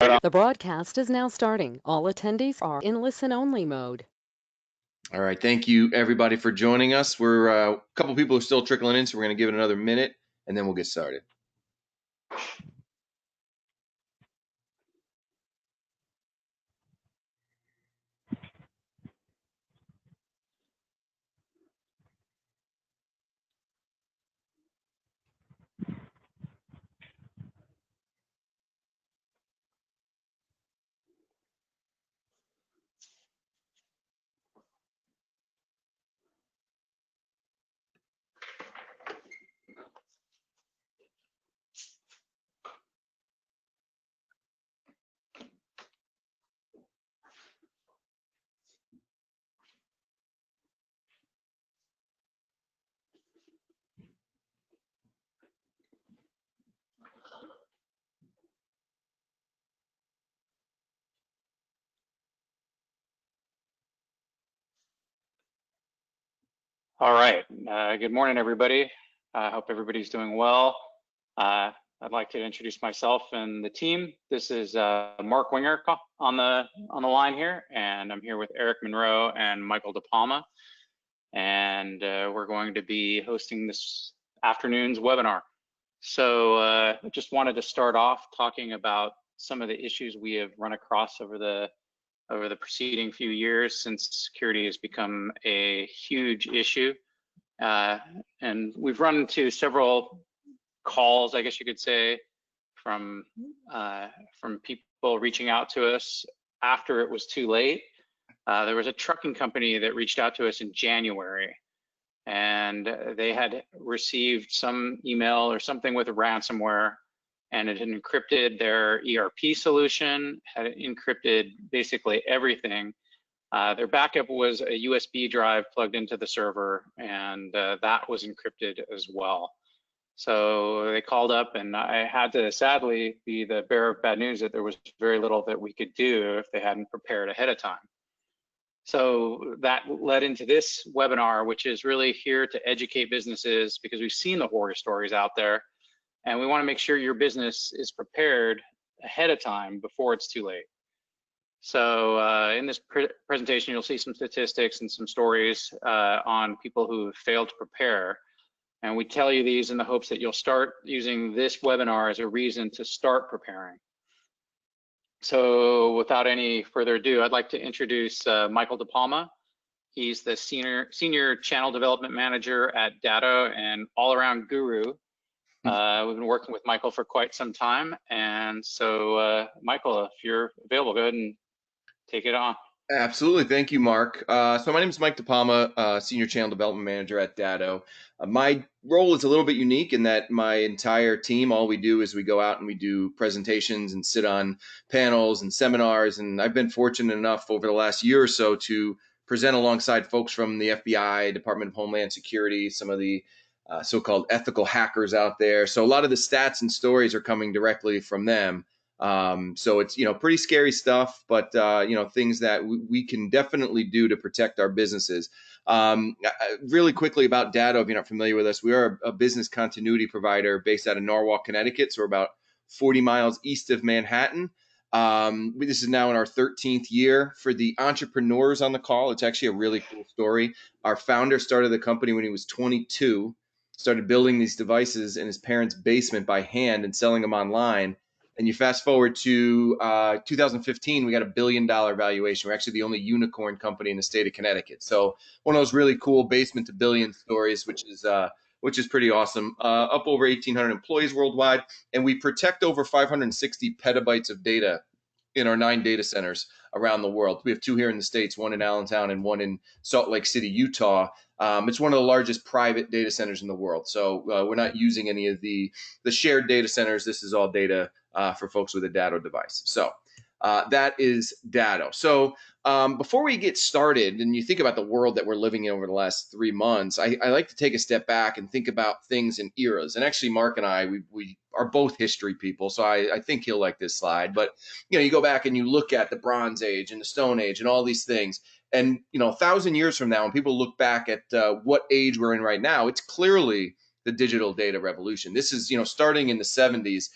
The broadcast is now starting. All attendees are in listen-only mode. All right, thank you everybody for joining us. We're a couple people are still trickling in, so we're going to give it another minute, and then we'll get started. All right. Good morning, everybody. I hope everybody's doing well. I'd like to introduce myself and the team. This is Marc Winger on the line here, and I'm here with Eric Monroe and Michael De Palma, and we're going to be hosting this afternoon's webinar. So I just wanted to start off talking about some of the issues we have run across over the preceding few years since security has become a huge issue. And we've run into several calls, I guess you could say, from people reaching out to us after it was too late. There was a trucking company that reached out to us in January, and they had received some email or something with a ransomware, and it had encrypted their ERP solution, had encrypted basically everything. Their backup was a USB drive plugged into the server, and that was encrypted as well. So they called up, and I had to sadly be the bearer of bad news that there was very little that we could do if they hadn't prepared ahead of time. So that led into this webinar, which is really here to educate businesses, because we've seen the horror stories out there, and we want to make sure your business is prepared ahead of time before it's too late. So in this presentation, you'll see some statistics and some stories on people who have failed to prepare. And we tell you these in the hopes that you'll start using this webinar as a reason to start preparing. So without any further ado, I'd like to introduce Michael De Palma. He's the senior channel development manager at Datto and all-around guru. We've been working with Michael for quite some time. And so Michael, if you're available, go ahead and take it on. Absolutely. Thank you, Mark. So my name is Mike De Palma, Senior Channel Development Manager at Datto. My role is a little bit unique in that my entire team, all we do is we go out and we do presentations and sit on panels and seminars. And I've been fortunate enough over the last year or so to present alongside folks from the FBI, Department of Homeland Security, some of the so-called ethical hackers out there. So a lot of the stats and stories are coming directly from them. So it's, pretty scary stuff, but, things that we can definitely do to protect our businesses. Really quickly about Datto, if you're not familiar with us, we are a business continuity provider based out of Norwalk, Connecticut. So we're about 40 miles east of Manhattan. This is now in our 13th year. For the entrepreneurs on the call, it's actually a really cool story. Our founder started the company when he was 22, started building these devices in his parents' basement by hand and selling them online. And you fast forward to 2015, we got $1 billion valuation. We're actually the only unicorn company in the state of Connecticut. So one of those really cool basement to billion stories, which is pretty awesome. Up over 1,800 employees worldwide, and we protect over 560 petabytes of data in our 9 data centers around the world. We have 2 here in the States, one in Allentown and one in Salt Lake City, Utah. It's one of the largest private data centers in the world. So we're not using any of the shared data centers. This is all data for folks with a Datto device. So that is Datto. So before we get started, and you think about the world that we're living in over the last 3 months, I like to take a step back and think about things in eras. And actually, Mark and I, we are both history people, so I think he'll like this slide. But you go back and you look at the Bronze Age and the Stone Age and all these things. And 1,000 years from now, when people look back at what age we're in right now, it's clearly the digital data revolution. This is starting in the 70s.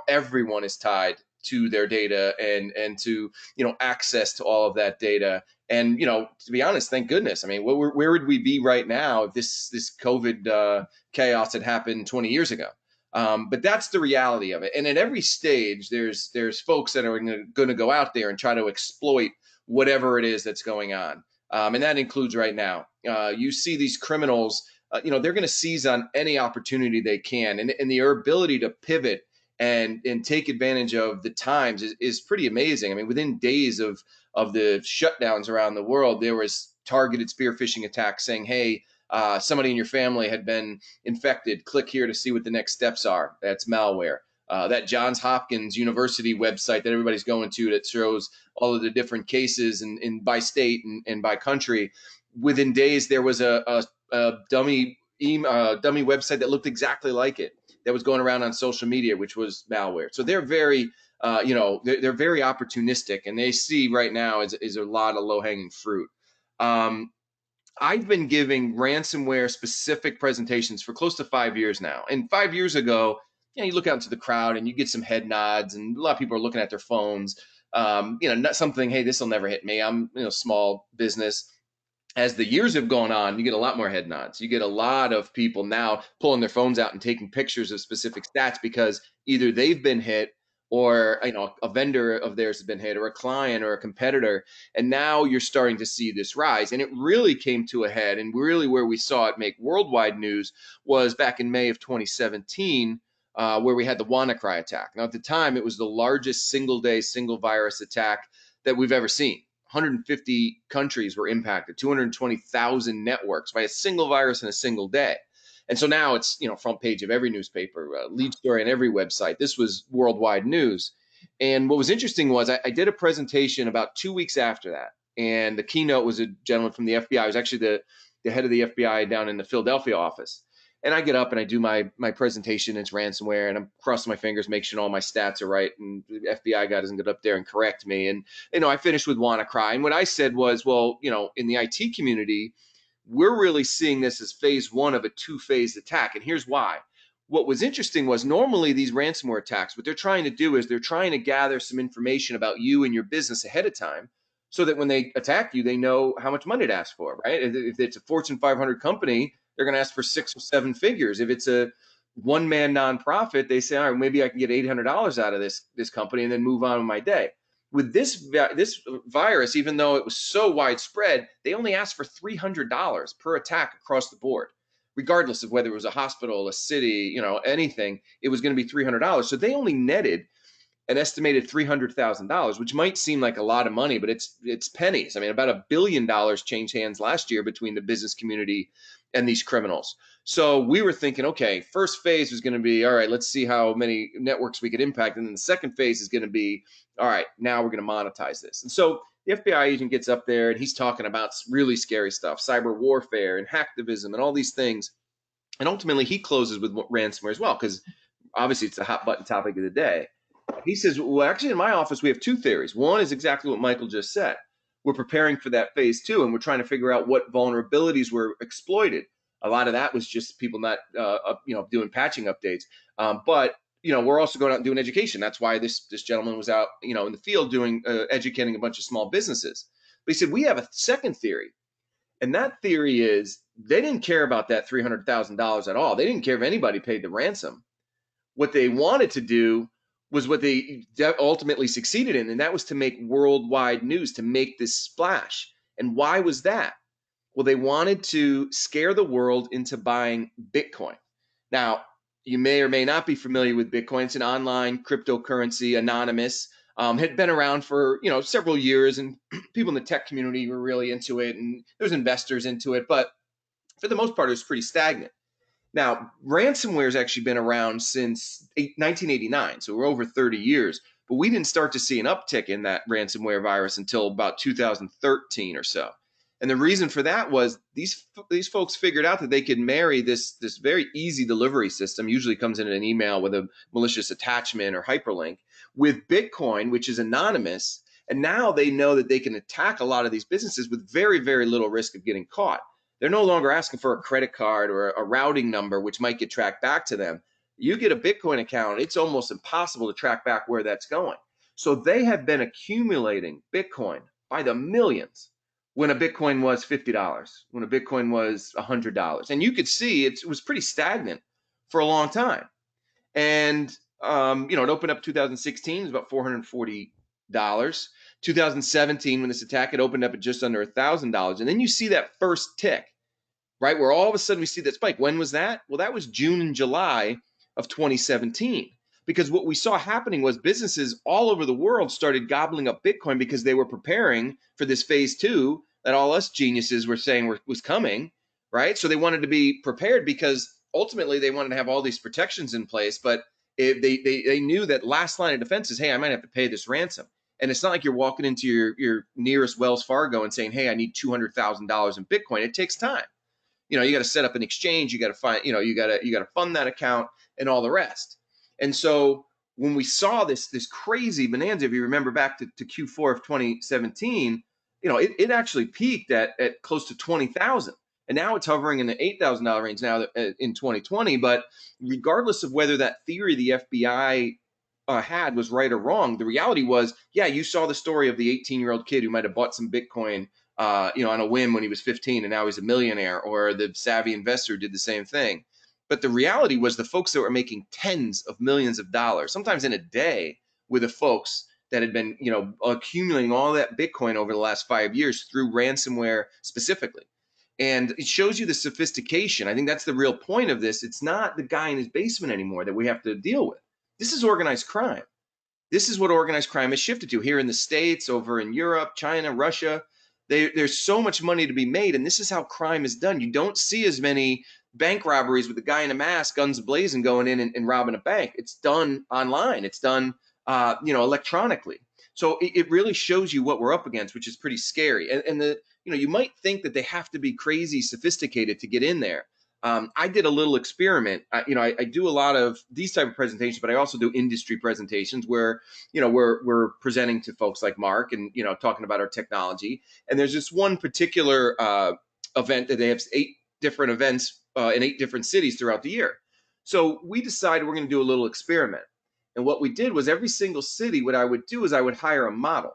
Everyone is tied to their data and to, access to all of that data. And, to be honest, thank goodness. I mean, where would we be right now if this COVID chaos had happened 20 years ago? But that's the reality of it. And at every stage, there's folks that are going to go out there and try to exploit whatever it is that's going on. And that includes right now. You see these criminals, they're going to seize on any opportunity they can. And their ability to pivot and take advantage of the times is pretty amazing. I mean, within days of the shutdowns around the world, there was targeted spear phishing attacks saying, hey, somebody in your family had been infected. Click here to see what the next steps are. That's malware. That Johns Hopkins University website that everybody's going to that shows all of the different cases and by state and by country. Within days, there was a dummy website that looked exactly like it that was going around on social media, which was malware. So they're very, they're very opportunistic, and they see right now is a lot of low hanging fruit. I've been giving ransomware specific presentations for close to 5 years now. And 5 years ago, you look out into the crowd and you get some head nods, and a lot of people are looking at their phones. Not something, hey, this will never hit me. I'm, small business. As the years have gone on, you get a lot more head nods. You get a lot of people now pulling their phones out and taking pictures of specific stats because either they've been hit or a vendor of theirs has been hit, or a client or a competitor. And now you're starting to see this rise. And it really came to a head, and really where we saw it make worldwide news was back in May of 2017, where we had the WannaCry attack. Now, at the time, it was the largest single-day, single-virus attack that we've ever seen. 150 countries were impacted, 220,000 networks by a single virus in a single day. And so now it's, front page of every newspaper, lead story on every website. This was worldwide news. And what was interesting was I did a presentation about 2 weeks after that. And the keynote was a gentleman from the FBI. It was actually the head of the FBI down in the Philadelphia office. And I get up and I do my presentation. It's ransomware, and I'm crossing my fingers, making sure all my stats are right, and the FBI guy doesn't get up there and correct me. And I finished with WannaCry, and what I said was, well, in the IT community, we're really seeing this as phase one of a two-phase attack, and here's why. What was interesting was normally these ransomware attacks, what they're trying to do is they're trying to gather some information about you and your business ahead of time, so that when they attack you, they know how much money to ask for, right? If it's a Fortune 500 company, they're going to ask for 6 or 7 figures. If it's a one-man nonprofit, they say, all right, maybe I can get $800 out of this company and then move on with my day. With this virus, even though it was so widespread, they only asked for $300 per attack across the board, regardless of whether it was a hospital, a city, anything. It was going to be $300. So they only netted an estimated $300,000, which might seem like a lot of money, but it's pennies. I mean, about $1 billion changed hands last year between the business community and these criminals. So we were thinking, okay, first phase was going to be, all right, let's see how many networks we could impact. And then the second phase is going to be, all right, now we're going to monetize this. And so the FBI agent gets up there and he's talking about really scary stuff, cyber warfare and hacktivism and all these things. And ultimately he closes with ransomware as well, because obviously it's a hot button topic of the day. He says, well, actually in my office, we have 2 theories. One is exactly what Michael just said. We're preparing for that phase 2, and we're trying to figure out what vulnerabilities were exploited. A lot of that was just people not, doing patching updates. But we're also going out and doing education. That's why this gentleman was out, in the field doing educating a bunch of small businesses. But he said, we have a second theory, and that theory is they didn't care about that $300,000 at all. They didn't care if anybody paid the ransom. What they wanted to do was what they ultimately succeeded in, and that was to make worldwide news, to make this splash. And why was that? Well, they wanted to scare the world into buying Bitcoin. Now, you may or may not be familiar with Bitcoin. It's an online cryptocurrency, anonymous, had been around for several years, and people in the tech community were really into it, and there's investors into it, but for the most part, it was pretty stagnant. Now, ransomware has actually been around since 1989, so we're over 30 years, but we didn't start to see an uptick in that ransomware virus until about 2013 or so. And the reason for that was these folks figured out that they could marry this very easy delivery system, usually comes in an email with a malicious attachment or hyperlink, with Bitcoin, which is anonymous, and now they know that they can attack a lot of these businesses with very, very little risk of getting caught. They're no longer asking for a credit card or a routing number, which might get tracked back to them. You get a Bitcoin account, it's almost impossible to track back where that's going. So they have been accumulating Bitcoin by the millions when a Bitcoin was $50, when a Bitcoin was $100. And you could see it was pretty stagnant for a long time. And, you know, it opened up 2016, it was about $440. 2017, when this attack had opened up at just under $1,000. And then you see that first tick, right? Where all of a sudden we see that spike. When was that? Well, that was June and July of 2017. Because what we saw happening was businesses all over the world started gobbling up Bitcoin because they were preparing for this phase two that all us geniuses were saying was coming, right? So they wanted to be prepared because ultimately they wanted to have all these protections in place, but they knew that last line of defense is, hey, I might have to pay this ransom. And it's not like you're walking into your nearest Wells Fargo and saying, hey, I need $200,000 in Bitcoin. It takes time. You know, you got to set up an exchange, you got to find, you know, you got to fund that account and all the rest. And so when we saw this crazy bonanza, if you remember back to Q4 of 2017, you know, it actually peaked at close to 20,000. And now it's hovering in the $8,000 range now in 2020. But regardless of whether that theory the FBI had was right or wrong, the reality was, yeah, you saw the story of the 18-year-old kid who might have bought some Bitcoin you know, on a whim when he was 15 and now he's a millionaire, or the savvy investor did the same thing. But the reality was the folks that were making tens of millions of dollars, sometimes in a day, were the folks that had been, you know, accumulating all that Bitcoin over the last 5 years through ransomware specifically. And it shows you the sophistication. I think that's the real point of this. It's not the guy in his basement anymore that we have to deal with. This is organized crime. This is what organized crime has shifted to here in the States, over in Europe, China, Russia. There's so much money to be made, and this is how crime is done. You don't see as many bank robberies with the guy in a mask, guns blazing, going in and robbing a bank. It's done online. It's done, you know, electronically. So it really shows you what we're up against, which is pretty scary. And you know, you might think that they have to be crazy sophisticated to get in there. I did a little experiment. You know, I do a lot of these type of presentations, but I also do industry presentations where, you know, we're presenting to folks like Mark and, you know, talking about our technology. And there's this one particular event that they have 8 different events in 8 different cities throughout the year. So we decided we're going to do a little experiment. And what we did was every single city, what I would do is I would hire a model.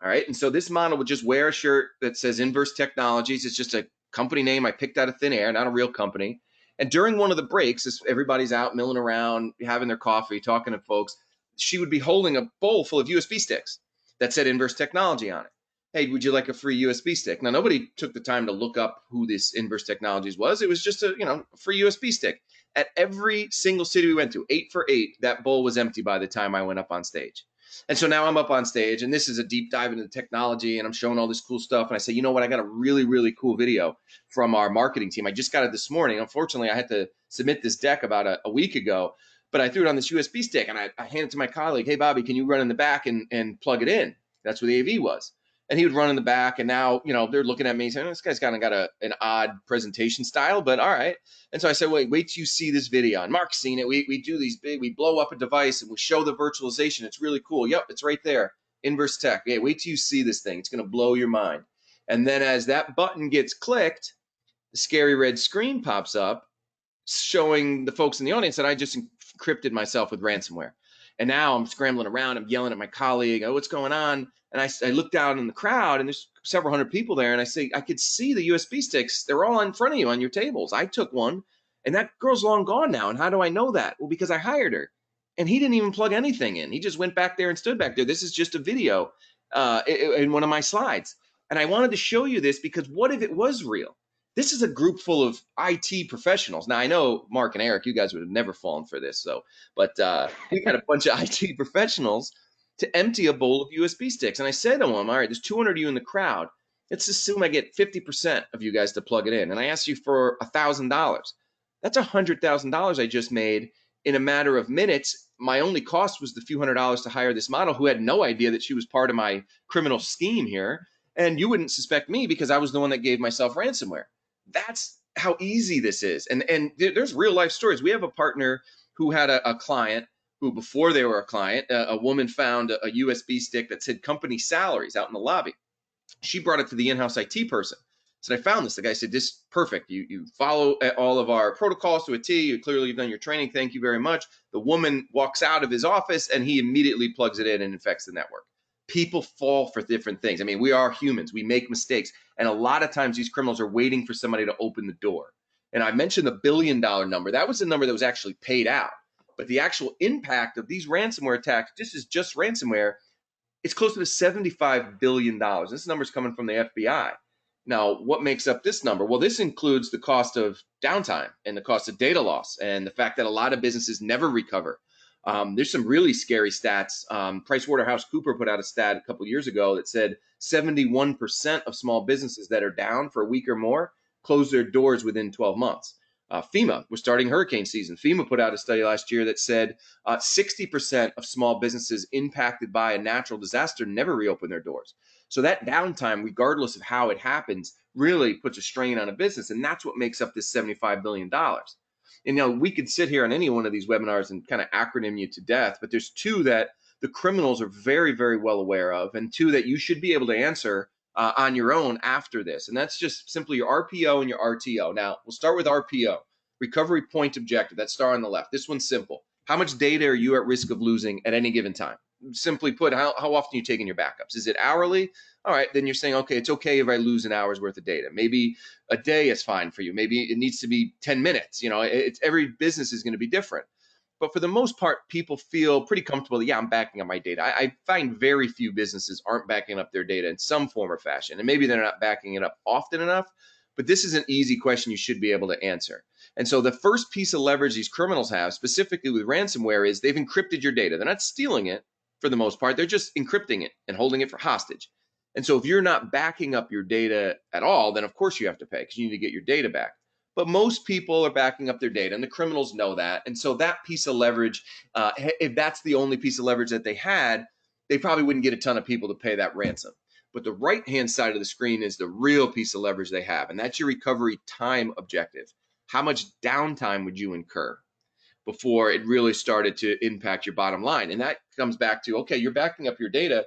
All right. And so this model would just wear a shirt that says Inverse Technologies. It's just a company name I picked out of thin air, not a real company. And during one of the breaks, as everybody's out milling around, having their coffee, talking to folks, she would be holding a bowl full of USB sticks that said Inverse Technology on it. Hey, would you like a free USB stick? Now, nobody took the time to look up who this Inverse Technologies was. It was just a, you know, free USB stick. At every single city we went to, 8 for 8, that bowl was empty by the time I went up on stage. And so now I'm up on stage, and this is a deep dive into the technology, and I'm showing all this cool stuff. And I say, you know what? I got a really, really cool video from our marketing team. I just got it this morning. Unfortunately, I had to submit this deck about a week ago, but I threw it on this USB stick, and I handed it to my colleague. Hey, Bobby, can you run in the back and plug it in? That's what the AV was. And he would run in the back, and now, you know, they're looking at me saying, this guy's kind of got an odd presentation style, but all right. And so I said, wait till you see this video. And Mark's seen it. We do these big, we blow up a device and we show the virtualization. It's really cool. Yep, it's right there. Inverse Tech. Yeah, wait till you see this thing. It's going to blow your mind. And then as that button gets clicked, the scary red screen pops up showing the folks in the audience that I just encrypted myself with ransomware. And now I'm scrambling around. I'm yelling at my colleague, oh, what's going on? And I look down in the crowd, and there's several hundred people there. And I say, I could see the USB sticks. They're all in front of you on your tables. I took one, and that girl's long gone now. And how do I know that? Well, because I hired her. And he didn't even plug anything in. He just went back there and stood back there. This is just a video in one of my slides. And I wanted to show you this because what if it was real? This is a group full of IT professionals. Now, I know Mark and Eric, you guys would have never fallen for this. But we got a bunch of IT professionals to empty a bowl of USB sticks. And I said to them, all right, there's 200 of you in the crowd. Let's assume I get 50% of you guys to plug it in. And I asked you for $1,000. That's $100,000 I just made in a matter of minutes. My only cost was the few $100s to hire this model who had no idea that she was part of my criminal scheme here. And you wouldn't suspect me because I was the one that gave myself ransomware. That's how easy this is. And there's real life stories. We have a partner who had a client who, before they were a client, a woman found a USB stick that said company salaries out in the lobby. She brought it to the in-house IT person. So I found this. The guy said, "This is perfect. You follow all of our protocols to a T. You clearly have done your training. Thank you very much." The woman walks out of his office and he immediately plugs it in and infects the network. People fall for different things. I mean, we are humans. We make mistakes. And a lot of times these criminals are waiting for somebody to open the door. And I mentioned the $1 billion number. That was the number that was actually paid out. But the actual impact of these ransomware attacks, this is just ransomware, it's closer to $75 billion. This number is coming from the FBI. Now, what makes up this number? Well, this includes the cost of downtime and the cost of data loss and the fact that a lot of businesses never recover. There's some really scary stats. PricewaterhouseCoopers put out a stat a couple of years ago that said 71% of small businesses that are down for a week or more close their doors within 12 months. FEMA, we're starting hurricane season. FEMA put out a study last year that said 60% of small businesses impacted by a natural disaster never reopen their doors. So that downtime, regardless of how it happens, really puts a strain on a business. And that's what makes up this $75 billion. And we could sit here on any one of these webinars and kind of acronym you to death, but there's two that the criminals are very, very well aware of, and two that you should be able to answer on your own after this. And that's just simply your RPO and your RTO. Now, we'll start with RPO, recovery point objective, that star on the left. This one's simple. How much data are you at risk of losing at any given time? Simply put, how often are you taking your backups? Is it hourly? All right, then you're saying, okay, it's okay if I lose an hour's worth of data. Maybe a day is fine for you. Maybe it needs to be 10 minutes. Every business is going to be different. But for the most part, people feel pretty comfortable that, yeah, I'm backing up my data. I find very few businesses aren't backing up their data in some form or fashion. And maybe they're not backing it up often enough, but this is an easy question you should be able to answer. And so the first piece of leverage these criminals have, specifically with ransomware, is they've encrypted your data. They're not stealing it for the most part. They're just encrypting it and holding it for hostage. And so if you're not backing up your data at all, then of course you have to pay because you need to get your data back. But most people are backing up their data, and the criminals know that. And so that piece of leverage, if that's the only piece of leverage that they had, they probably wouldn't get a ton of people to pay that ransom. But the right-hand side of the screen is the real piece of leverage they have, and that's your recovery time objective. How much downtime would you incur before it really started to impact your bottom line? And that comes back to, okay, you're backing up your data.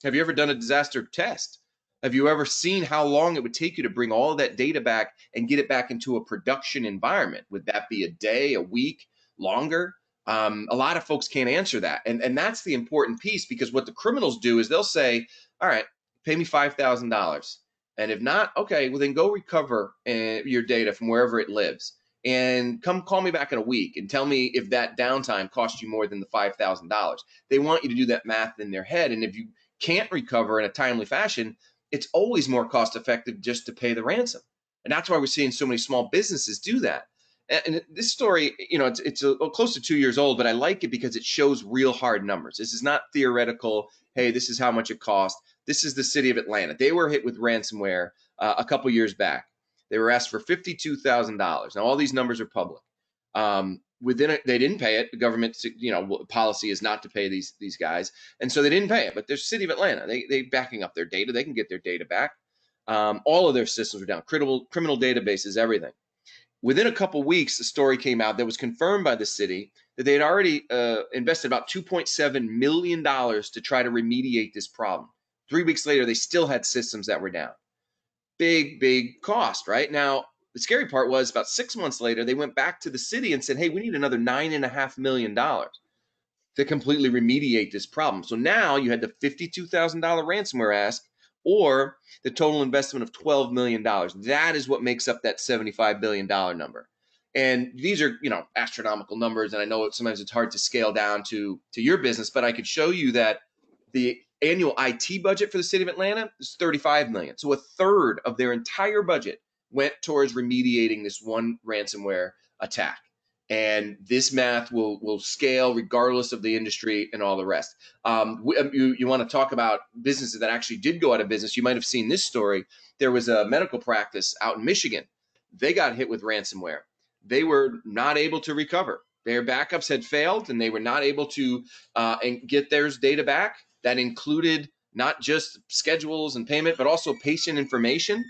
Have you ever done a disaster test? Have you ever seen how long it would take you to bring all of that data back and get it back into a production environment? Would that be a day, a week, longer? A lot of folks can't answer that. And that's the important piece, because what the criminals do is they'll say, all right, pay me $5,000. And if not, okay, well then go recover your data from wherever it lives. And come call me back in a week and tell me if that downtime cost you more than the $5,000. They want you to do that math in their head. And if you can't recover in a timely fashion, it's always more cost effective just to pay the ransom. And that's why we're seeing so many small businesses do that. And this story, it's close to 2 years old, but I like it because it shows real hard numbers. This is not theoretical. Hey, this is how much it cost. This is the city of Atlanta. They were hit with ransomware a couple years back. They were asked for $52,000. Now, all these numbers are public. They didn't pay it. The government, policy is not to pay these guys, and so they didn't pay it. But the city of Atlanta, they backing up their data. They can get their data back. All of their systems were down. Criminal databases, everything. Within a couple weeks, the story came out that was confirmed by the city that they had already invested about $2.7 million to try to remediate this problem. 3 weeks later, they still had systems that were down. Big cost, right? Now, the scary part was about 6 months later, they went back to the city and said, hey, we need another $9.5 million to completely remediate this problem. So now you had the $52,000 ransomware ask, or the total investment of $12 million. That is what makes up that $75 billion number. And these are, astronomical numbers. And I know sometimes it's hard to scale down to your business, but I could show you that the annual IT budget for the city of Atlanta is $35 million. So a third of their entire budget went towards remediating this one ransomware attack. And this math will scale regardless of the industry and all the rest. You want to talk about businesses that actually did go out of business. You might have seen this story. There was a medical practice out in Michigan. They got hit with ransomware. They were not able to recover. Their backups had failed, and they were not able to get their data back. That included not just schedules and payment, but also patient information.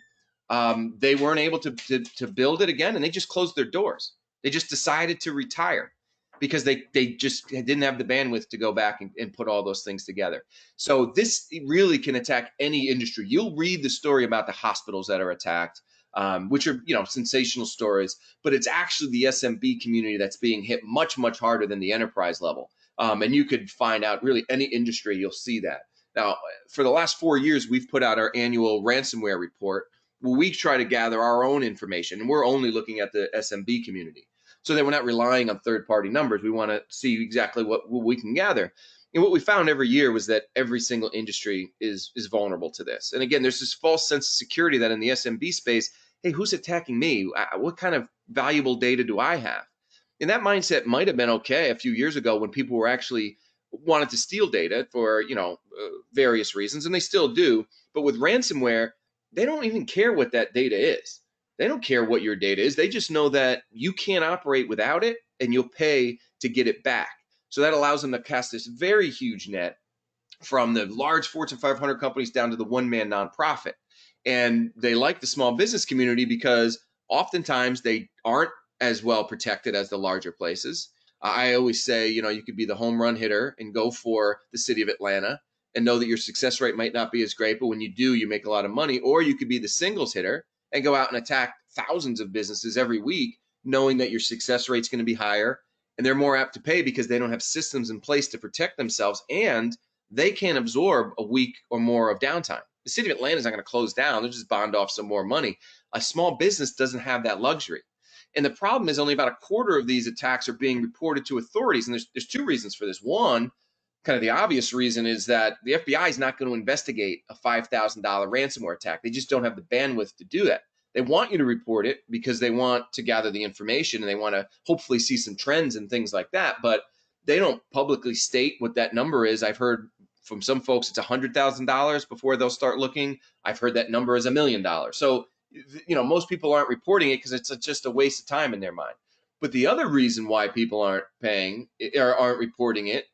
They weren't able to build it again, and they just closed their doors. They just decided to retire. because they just didn't have the bandwidth to go back and put all those things together. So this really can attack any industry. You'll read the story about the hospitals that are attacked, which are, sensational stories, but it's actually the SMB community that's being hit much, much harder than the enterprise level. And you could find out really any industry, you'll see that. Now, for the last 4 years, we've put out our annual ransomware report where we try to gather our own information, and we're only looking at the SMB community, so that we're not relying on third-party numbers. We want to see exactly what we can gather. And what we found every year was that every single industry is vulnerable to this. And again, there's this false sense of security that in the SMB space, hey, who's attacking me? What kind of valuable data do I have? And that mindset might have been okay a few years ago when people were actually wanted to steal data for various reasons, and they still do. But with ransomware, they don't even care what that data is. They don't care what your data is. They just know that you can't operate without it, and you'll pay to get it back. So that allows them to cast this very huge net from the large Fortune 500 companies down to the one-man nonprofit. And they like the small business community because oftentimes they aren't as well protected as the larger places. I always say, you could be the home run hitter and go for the city of Atlanta and know that your success rate might not be as great, but when you do, you make a lot of money. Or you could be the singles hitter and go out and attack thousands of businesses every week, knowing that your success rate is going to be higher, and they're more apt to pay because they don't have systems in place to protect themselves, and they can't absorb a week or more of downtime. The city of Atlanta is not going to close down. They'll just bond off some more money. A small business doesn't have that luxury. And the problem is only about a quarter of these attacks are being reported to authorities. And there's two reasons for this. One, kind of the obvious reason, is that the FBI is not going to investigate a $5,000 ransomware attack. They just don't have the bandwidth to do that. They want you to report it because they want to gather the information and they want to hopefully see some trends and things like that. But they don't publicly state what that number is. I've heard from some folks it's $100,000 before they'll start looking. I've heard that number is $1 million. So, most people aren't reporting it because it's just a waste of time in their mind. But the other reason why people aren't paying or aren't reporting it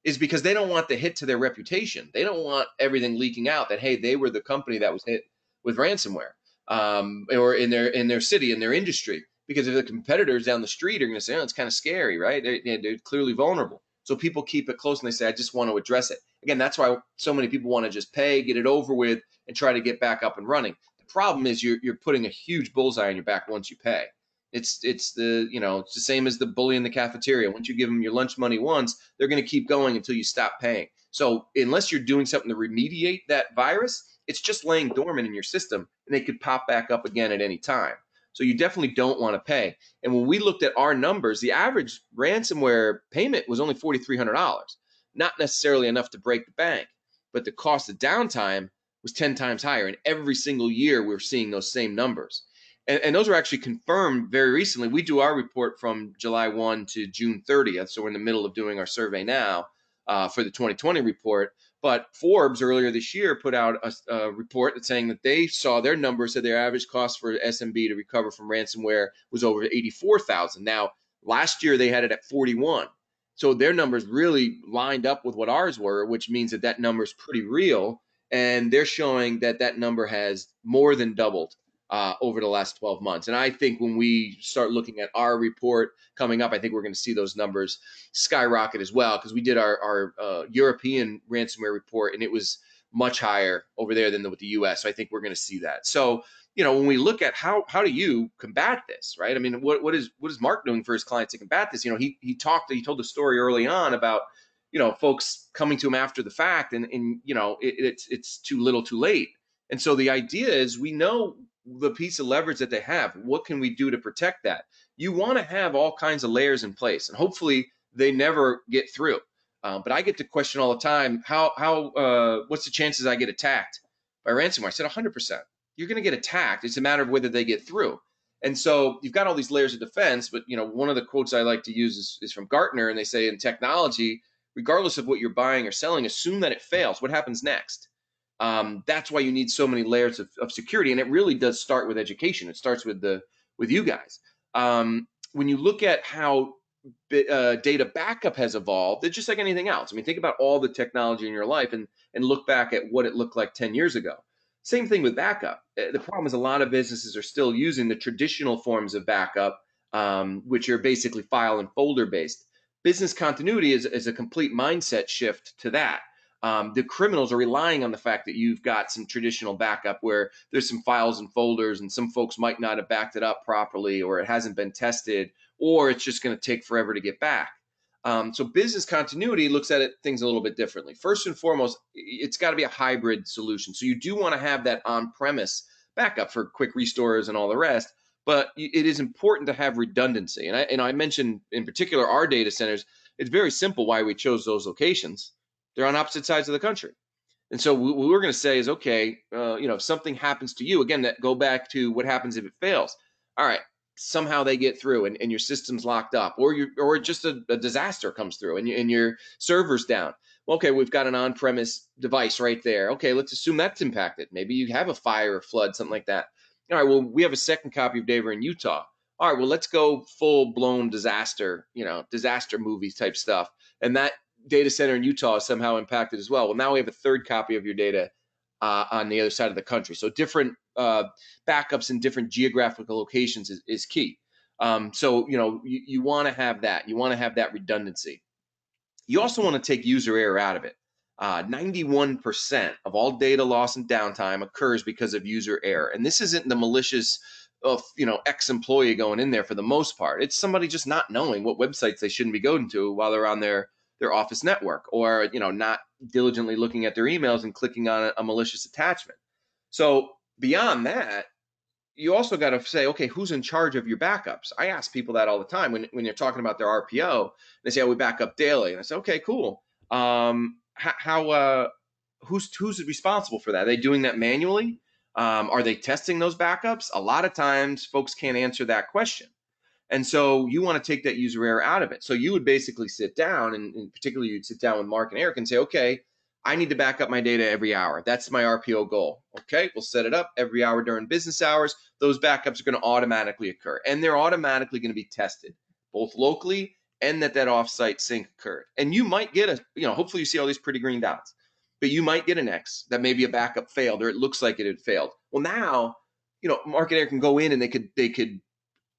is because they don't want the hit to their reputation. They don't want everything leaking out that, hey, they were the company that was hit with ransomware, or in their city, in their industry. Because if the competitors down the street are going to say, oh, it's kind of scary, right? They're clearly vulnerable. So people keep it close and they say, I just want to address it. Again, that's why so many people want to just pay, get it over with, and try to get back up and running. The problem is you're putting a huge bullseye on your back once you pay. It's the same as the bully in the cafeteria. Once you give them your lunch money once, they're going to keep going until you stop paying. So unless you're doing something to remediate that virus, it's just laying dormant in your system, and they could pop back up again at any time. So you definitely don't want to pay. And when we looked at our numbers, the average ransomware payment was only $4,300, not necessarily enough to break the bank, but the cost of downtime was 10 times higher. And every single year we're seeing those same numbers. And those are actually confirmed very recently. We do our report from July 1 to June 30th. So we're in the middle of doing our survey now for the 2020 report. But Forbes earlier this year put out a report that's saying that they saw their numbers, said their average cost for SMB to recover from ransomware was over $84,000. Now, last year they had it at 41. So their numbers really lined up with what ours were, which means that number is pretty real. And they're showing that number has more than doubled over the last 12 months. And I think when we start looking at our report coming up, I think we're going to see those numbers skyrocket as well, because we did our European ransomware report, and it was much higher over there than with the US. So I think we're going to see that. So, when we look at how do you combat this, right? I mean, what is Marc doing for his clients to combat this? He told the story early on about, folks coming to him after the fact, and it's too little too late. And so the idea is, we know the piece of leverage that they have. What can we do to protect that? You want to have all kinds of layers in place, and hopefully they never get through. But I get the question all the time, what's the chances I get attacked by ransomware? I said 100%. You're going to get attacked. It's a matter of whether they get through. And so you've got all these layers of defense, but one of the quotes I like to use is from Gartner, and they say, in technology, regardless of what you're buying or selling, assume that it fails. What happens next? That's why you need so many layers of security, and it really does start with education. It starts with you guys. When you look at how data backup has evolved, it's just like anything else. I mean, think about all the technology in your life and look back at what it looked like 10 years ago. Same thing with backup. The problem is a lot of businesses are still using the traditional forms of backup, which are basically file and folder based. Business continuity is a complete mindset shift to that. The criminals are relying on the fact that you've got some traditional backup where there's some files and folders and some folks might not have backed it up properly, or it hasn't been tested, or it's just going to take forever to get back. So business continuity looks at things a little bit differently. First and foremost, it's got to be a hybrid solution. So you do want to have that on-premise backup for quick restores and all the rest, but it is important to have redundancy. And I mentioned in particular our data centers. It's very simple why we chose those locations. They're on opposite sides of the country. And so what we're going to say is, okay, if something happens to you, again, that go back to what happens if it fails. All right, somehow they get through and your system's locked up, or just a disaster comes through and your server's down. Okay, we've got an on-premise device right there. Okay, let's assume that's impacted. Maybe you have a fire or flood, something like that. All right, well, we have a second copy of data in Utah. All right, well, let's go full-blown disaster, disaster movies type stuff. And that data center in Utah is somehow impacted as well. Well, now we have a third copy of your data on the other side of the country. So different backups in different geographical locations is key. So you want to have that. You want to have that redundancy. You also want to take user error out of it. 91% of all data loss and downtime occurs because of user error. And this isn't the malicious of ex-employee going in there for the most part. It's somebody just not knowing what websites they shouldn't be going to while they're on their office network, or not diligently looking at their emails and clicking on a malicious attachment. So beyond that, you also got to say, okay, who's in charge of your backups? I ask people that all the time when you're talking about their RPO. They say, oh, we back up daily. And I say, okay, cool. Who's responsible for that? Are they doing that manually? Are they testing those backups? A lot of times folks can't answer that question. And so you want to take that user error out of it. So you would basically sit down, and particularly you'd sit down with Mark and Eric and say, okay, I need to back up my data every hour. That's my RPO goal. Okay, we'll set it up every hour during business hours. Those backups are going to automatically occur, and they're automatically going to be tested, both locally and that offsite sync occurred. And you might get hopefully you see all these pretty green dots, but you might get an X that maybe a backup failed, or it looks like it had failed. Well, now, Mark and Eric can go in and they could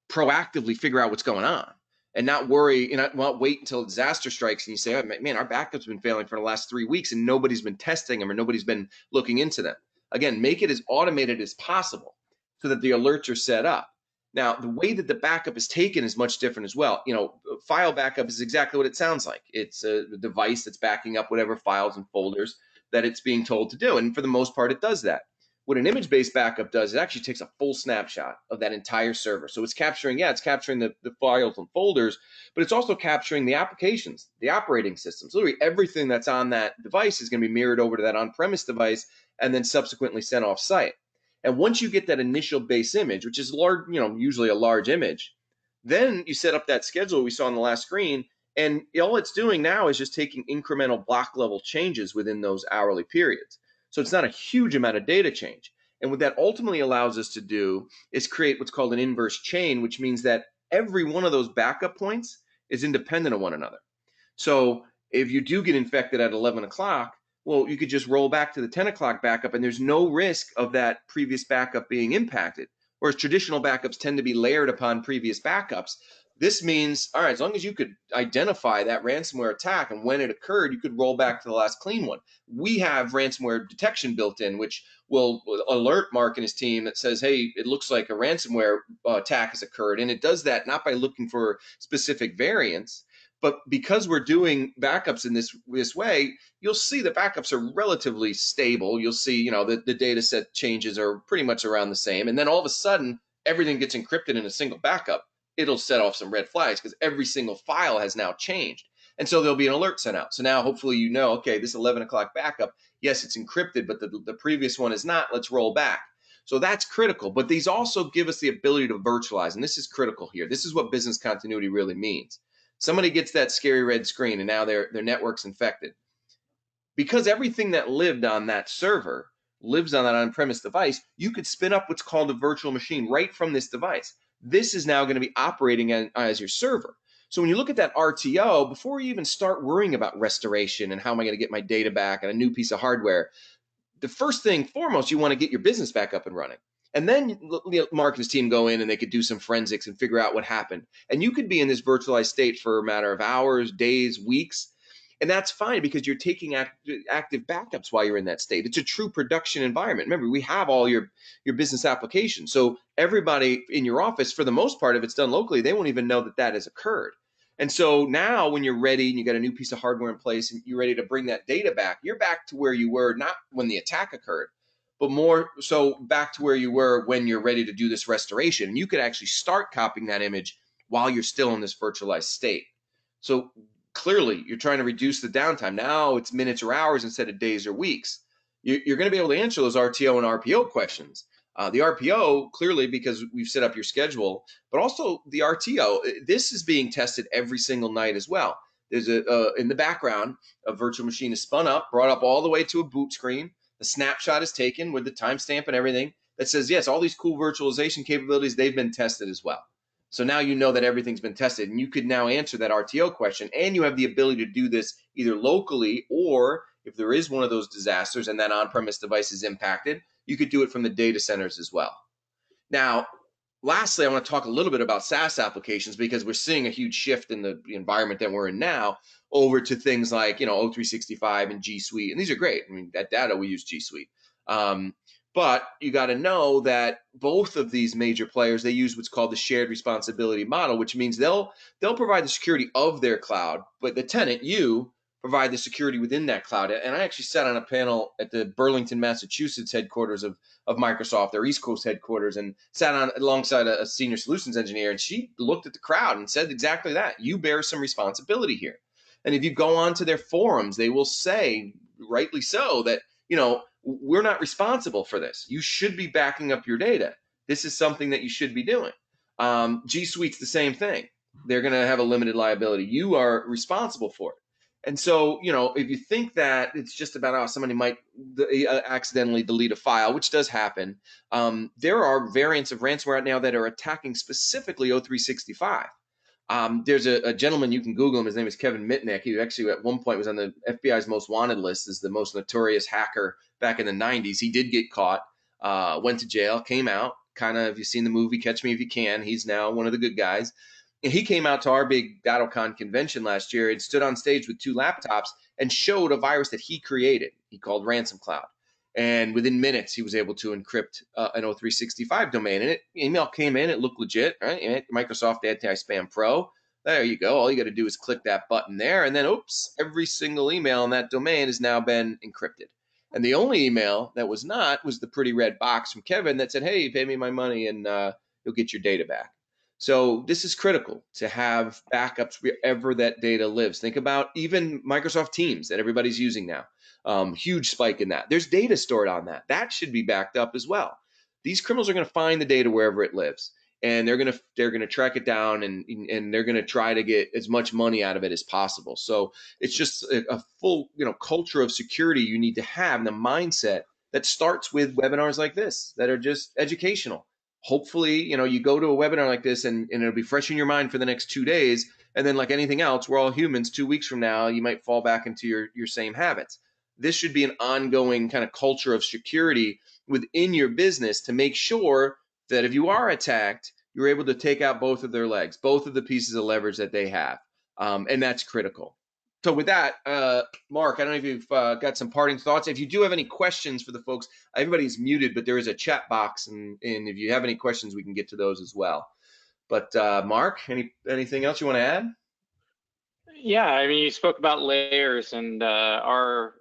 proactively figure out what's going on and not worry, not wait until a disaster strikes and you say, oh, man, our backup's been failing for the last 3 weeks and nobody's been testing them or nobody's been looking into them. Again, make it as automated as possible so that the alerts are set up. Now, the way that the backup is taken is much different as well. File backup is exactly what it sounds like. It's a device that's backing up whatever files and folders that it's being told to do. And for the most part, it does that. What an image-based backup does, it actually takes a full snapshot of that entire server. So it's capturing the files and folders, but it's also capturing the applications, the operating systems. Literally everything that's on that device is going to be mirrored over to that on-premise device and then subsequently sent off-site. And once you get that initial base image, which is large, usually a large image, then you set up that schedule we saw on the last screen, and all it's doing now is just taking incremental block level changes within those hourly periods. So it's not a huge amount of data change. And what that ultimately allows us to do is create what's called an inverse chain, which means that every one of those backup points is independent of one another. So if you do get infected at 11 o'clock, well, you could just roll back to the 10 o'clock backup and there's no risk of that previous backup being impacted. Whereas traditional backups tend to be layered upon previous backups. This means, all right, as long as you could identify that ransomware attack and when it occurred, you could roll back to the last clean one. We have ransomware detection built in, which will alert Mark and his team that says, hey, it looks like a ransomware attack has occurred. And it does that not by looking for specific variants, but because we're doing backups in this way, you'll see the backups are relatively stable. You'll see, the data set changes are pretty much around the same. And then all of a sudden, everything gets encrypted in a single backup. It'll set off some red flags because every single file has now changed. And so there'll be an alert sent out. So now hopefully okay, this 11 o'clock backup, yes, it's encrypted, but the previous one is not. Let's roll back. So that's critical. But these also give us the ability to virtualize. And this is critical here. This is what business continuity really means. Somebody gets that scary red screen and now their network's infected. Because everything that lived on that server lives on that on-premise device, you could spin up what's called a virtual machine right from this device. This is now going to be operating as your server. So when you look at that RTO, before you even start worrying about restoration and how am I going to get my data back and a new piece of hardware, the first thing foremost, you want to get your business back up and running. And then Mark and his team go in and they could do some forensics and figure out what happened. And you could be in this virtualized state for a matter of hours, days, weeks. And that's fine because you're taking active backups while you're in that state. It's a true production environment. Remember, we have all your business applications. So everybody in your office, for the most part, if it's done locally, they won't even know that that has occurred. And so now when you're ready and you got a new piece of hardware in place and you're ready to bring that data back, you're back to where you were, not when the attack occurred, but more so back to where you were when you're ready to do this restoration. And you could actually start copying that image while you're still in this virtualized state. So clearly you're trying to reduce the downtime. Now it's minutes or hours instead of days or weeks. You're going to be able to answer those RTO and RPO questions. The RPO, clearly, because we've set up your schedule, but also the RTO, this is being tested every single night as well. There's in the background, a virtual machine is spun up, brought up all the way to a boot screen. The snapshot is taken with the timestamp and everything that says, yes, all these cool virtualization capabilities, they've been tested as well. So now you know that everything's been tested, and you could now answer that RTO question, and you have the ability to do this either locally, or if there is one of those disasters and that on-premise device is impacted, you could do it from the data centers as well. Now, lastly, I want to talk a little bit about SaaS applications because we're seeing a huge shift in the environment that we're in now over to things like, O365 and G Suite. And these are great. I mean, at Datto, we use G Suite. But you got to know that both of these major players, they use what's called the shared responsibility model, which means they'll provide the security of their cloud, but the tenant, you, provide the security within that cloud. And I actually sat on a panel at the Burlington, Massachusetts headquarters of Microsoft, their East Coast headquarters, and sat on alongside a senior solutions engineer, and she looked at the crowd and said exactly that. You bear some responsibility here. And if you go on to their forums, they will say, rightly so, that, we're not responsible for this. You should be backing up your data. This is something that you should be doing. G Suite's the same thing. They're going to have a limited liability. You are responsible for it. And so, if you think that it's just about how somebody might accidentally delete a file, which does happen, there are variants of ransomware right now that are attacking specifically O365. There's a gentleman, you can Google him. His name is Kevin Mitnick. He actually at one point was on the FBI's most wanted list as the most notorious hacker back in the 90s. He did get caught, went to jail, came out. Kind of, if you've seen the movie Catch Me If You Can, he's now one of the good guys. And he came out to our big DattoCon convention last year and stood on stage with 2 laptops and showed a virus that he created. He called Ransom Cloud. And within minutes, he was able to encrypt an O365 domain. And email came in, it looked legit, right? Microsoft Anti-Spam Pro. There you go. All you got to do is click that button there. And then, oops, every single email in that domain has now been encrypted. And the only email that was not was the pretty red box from Kevin that said, hey, pay me my money and you'll get your data back. So this is critical to have backups wherever that data lives. Think about even Microsoft Teams that everybody's using now. Huge spike in that. There's data stored on that. That should be backed up as well. These criminals are going to find the data wherever it lives, and they're going to track it down, and they're going to try to get as much money out of it as possible. So it's just a full culture of security you need to have, and the mindset that starts with webinars like this that are just educational. Hopefully, you go to a webinar like this and it'll be fresh in your mind for the next 2 days. And then like anything else, we're all humans. 2 weeks from now, you might fall back into your same habits. This should be an ongoing kind of culture of security within your business to make sure that if you are attacked, you're able to take out both of their legs, both of the pieces of leverage that they have. And that's critical. So with that, Mark, I don't know if you've got some parting thoughts. If you do have any questions for the folks, everybody's muted, but there is a chat box, and if you have any questions, we can get to those as well. But Mark, anything else you want to add? Yeah, I mean, you spoke about layers, and our,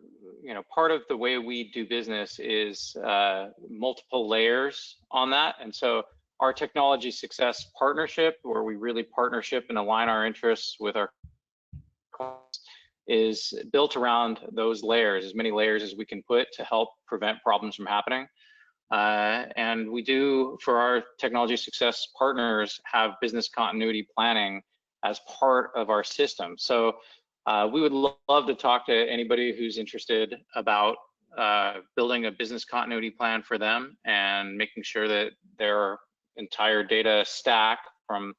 part of the way we do business is multiple layers on that. And so our technology success partnership, where we really partnership and align our interests with our clients, is built around those layers, as many layers as we can put to help prevent problems from happening. And we do, for our technology success partners, have business continuity planning as part of our system. So we would love to talk to anybody who's interested about building a business continuity plan for them and making sure that their entire data stack from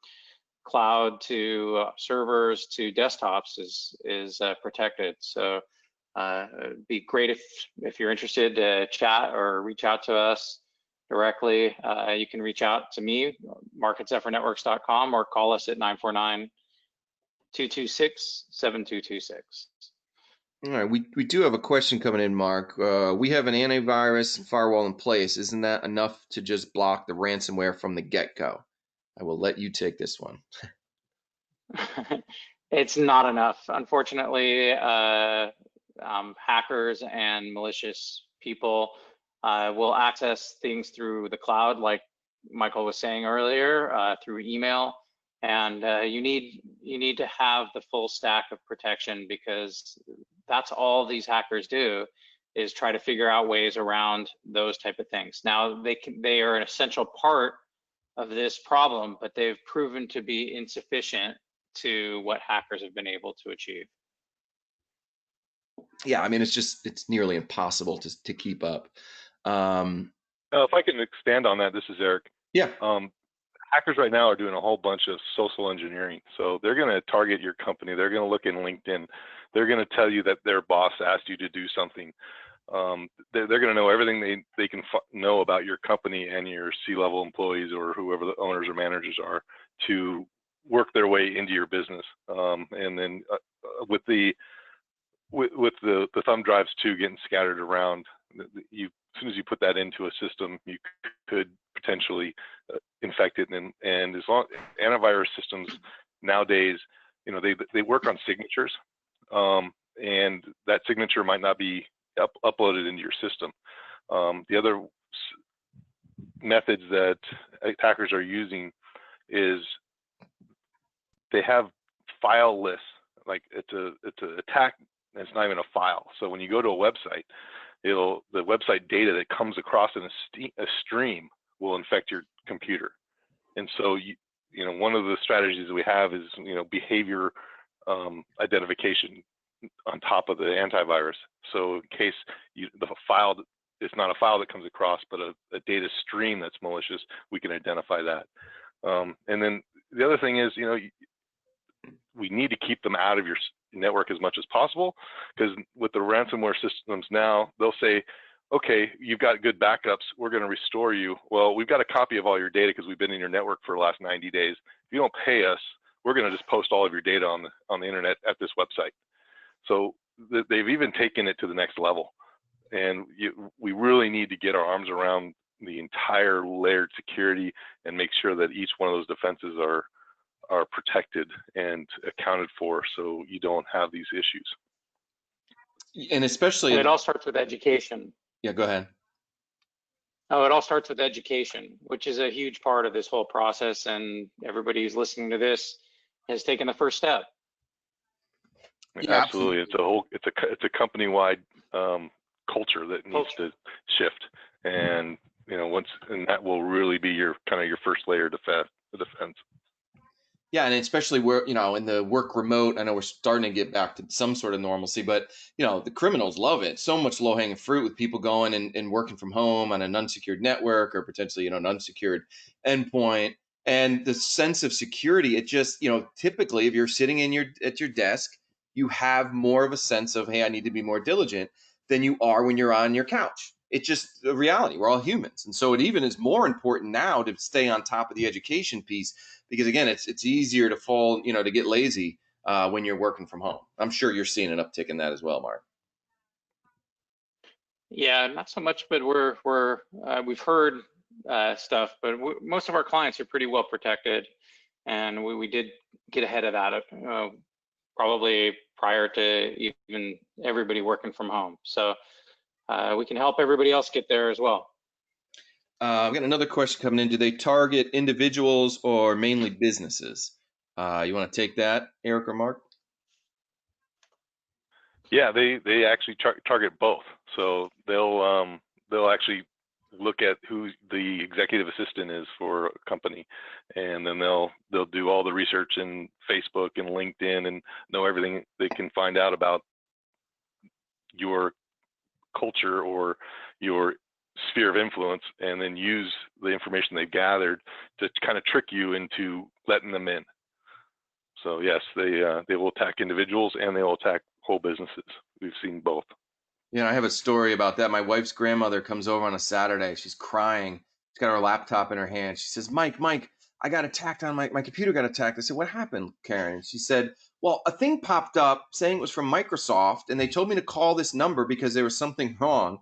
cloud to servers to desktops is protected. So it'd be great if you're interested to chat or reach out to us. directly, you can reach out to me, mark@zephyrnetworks.com, or call us at 949-226-7226. All right, we do have a question coming in, Mark. We have an antivirus firewall in place. Isn't that enough to just block the ransomware from the get-go? I will let you take this one. It's not enough. Unfortunately, hackers and malicious people will access things through the cloud, like Michael was saying earlier, through email. And you need to have the full stack of protection, because that's all these hackers do, is try to figure out ways around those type of things. Now they are an essential part of this problem, but they've proven to be insufficient to what hackers have been able to achieve. Yeah, I mean, it's nearly impossible to keep up. If I can expand on that, this is Eric. Yeah. Hackers right now are doing a whole bunch of social engineering. So they're going to target your company. They're going to look in LinkedIn. They're going to tell you that their boss asked you to do something. They're going to know everything they can know about your company and your C-level employees, or whoever the owners or managers are, to work their way into your business. And then with the thumb drives too getting scattered around, as soon as you put that into a system, you could potentially infect it. And as long antivirus systems nowadays, they work on signatures, and that signature might not be uploaded into your system. The other methods that attackers are using is they have file lists. Like it's an attack. It's not even a file. So when you go to a website, the website data that comes across in a stream will infect your computer. And so one of the strategies that we have is behavior identification on top of the antivirus. So in case the file, it's not a file that comes across, but a data stream that's malicious, we can identify that. And then the other thing is, we need to keep them out of your network as much as possible, because with the ransomware systems now, they'll say, okay, you've got good backups, we're going to restore you. Well, we've got a copy of all your data because we've been in your network for the last 90 days. If you don't pay us, we're going to just post all of your data on the internet at this website. So they've even taken it to the next level. And we really need to get our arms around the entire layered security and make sure that each one of those defenses are protected and accounted for, so you don't have these issues. And especially, and it all starts with education. Yeah, go ahead. Oh, it all starts with education, which is a huge part of this whole process, and everybody who's listening to this has taken the first step. Yeah, absolutely. It's a company-wide culture that needs to shift, and that will really be your first layer of defense. Yeah, and especially where, in the work remote, I know we're starting to get back to some sort of normalcy, but, the criminals love it. So much low-hanging fruit with people going and working from home on an unsecured network, or potentially, an unsecured endpoint. And the sense of security, it just, typically if you're sitting at your desk, you have more of a sense of, hey, I need to be more diligent than you are when you're on your couch. It's just the reality. We're all humans. And so it even is more important now to stay on top of the education piece, because again, it's easier to fall, to get lazy when you're working from home. I'm sure you're seeing an uptick in that as well, Mark. Yeah, not so much, but we've heard stuff, but most of our clients are pretty well protected, and we did get ahead of that probably prior to even everybody working from home. So we can help everybody else get there as well. I've got another question coming in. Do they target individuals or mainly businesses? You want to take that, Eric or Mark? Yeah, they actually target both. So they'll actually look at who the executive assistant is for a company, and then they'll do all the research in Facebook and LinkedIn and know everything they can find out about your culture or your sphere of influence, and then use the information they've gathered to kind of trick you into letting them in. So yes, they will attack individuals and they will attack whole businesses. We've seen both. I have a story about that. My wife's grandmother comes over on a Saturday. She's crying She's got her laptop in her hand. She says, Mike, I got attacked on my computer got attacked. I said, what happened, Karen? She said, well, a thing popped up saying it was from Microsoft, and they told me to call this number because there was something wrong.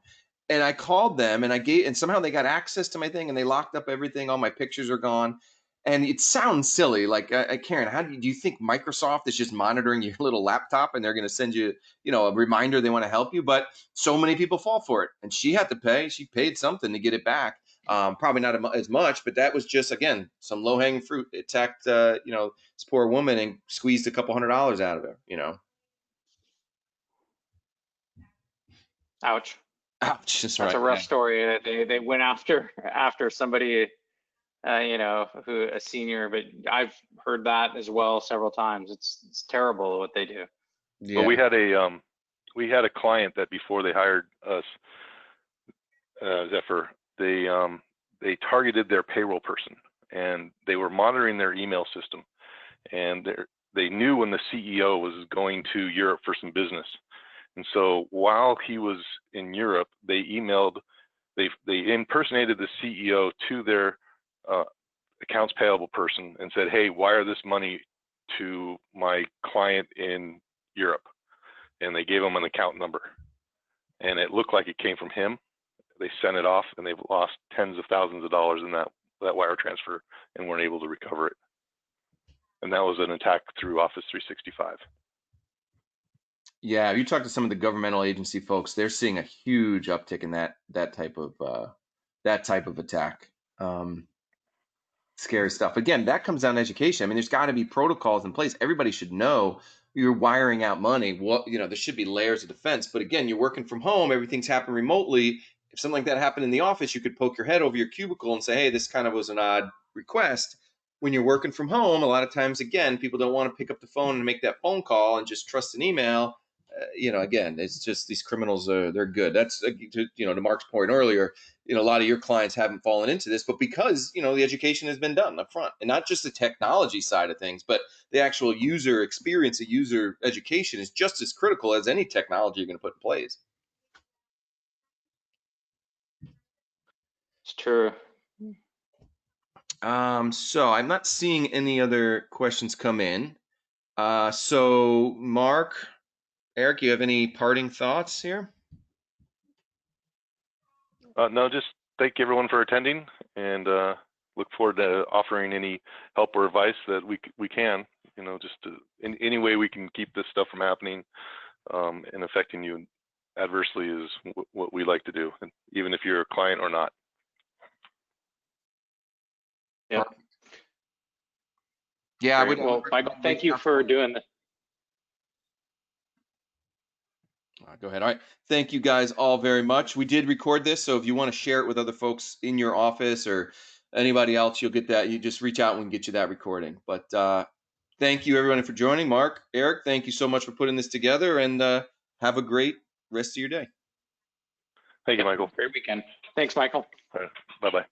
And I called them, and somehow they got access to my thing, and they locked up everything. All my pictures are gone. And it sounds silly, like Karen. How do you think Microsoft is just monitoring your little laptop, and they're going to send you, a reminder they want to help you? But so many people fall for it, and she had to pay. She paid something to get it back. Probably not as much, but that was just, again, some low hanging fruit. It attacked, this poor woman and squeezed a couple $100 out of her. Ouch. Ouch. That's a rough story. They went after somebody, who a senior, but I've heard that as well several times. It's terrible what they do. Yeah. Well, we had a client that before they hired us, Zephyr, they targeted their payroll person, and they were monitoring their email system, and they knew when the CEO was going to Europe for some business. And so while he was in Europe, they impersonated the CEO to their accounts payable person and said, hey, wire this money to my client in Europe. And they gave him an account number, and it looked like it came from him. They sent it off, and they've lost tens of thousands of dollars in that wire transfer and weren't able to recover it. And that was an attack through Office 365. Yeah, you talk to some of the governmental agency folks, they're seeing a huge uptick in that type of attack. Scary stuff. Again, that comes down to education. I mean, there's got to be protocols in place. Everybody should know you're wiring out money. Well, there should be layers of defense. But again, you're working from home. Everything's happening remotely. If something like that happened in the office, you could poke your head over your cubicle and say, hey, this kind of was an odd request. When you're working from home, a lot of times, again, people don't want to pick up the phone and make that phone call and just trust an email. Again, it's just these criminals they're good. That's to Mark's point earlier. A lot of your clients haven't fallen into this, but because the education has been done up front, and not just the technology side of things, but the actual user experience, the user education is just as critical as any technology you're going to put in place. It's true. So I'm not seeing any other questions come in. So Mark, Eric, you have any parting thoughts here? No, just thank everyone for attending, and look forward to offering any help or advice that we can. Just in any way we can keep this stuff from happening and affecting you adversely is what we like to do, and even if you're a client or not. Yeah. Yeah. Well, Michael, thank you for doing this. Go ahead. All right. Thank you guys all very much. We did record this, so if you want to share it with other folks in your office or anybody else, you'll get that. You just reach out and we can get you that recording. But thank you, everyone, for joining. Mark, Eric, thank you so much for putting this together, and have a great rest of your day. Thank you, Michael. Great weekend. Thanks, Michael. All right. Bye-bye.